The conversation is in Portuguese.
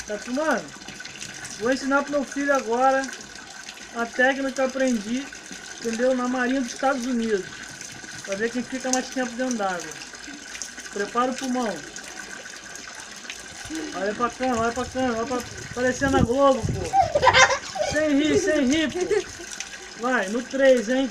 Tá filmando? Vou ensinar pro meu filho agora a técnica que eu aprendi, entendeu? Na Marinha dos Estados Unidos. Pra ver quem fica mais tempo dentro d'água. Prepara o pulmão. Olha pra câmera, olha pra câmera, olha pra... Parecendo a Globo, pô. Sem rir, pô. Vai, no 3, hein?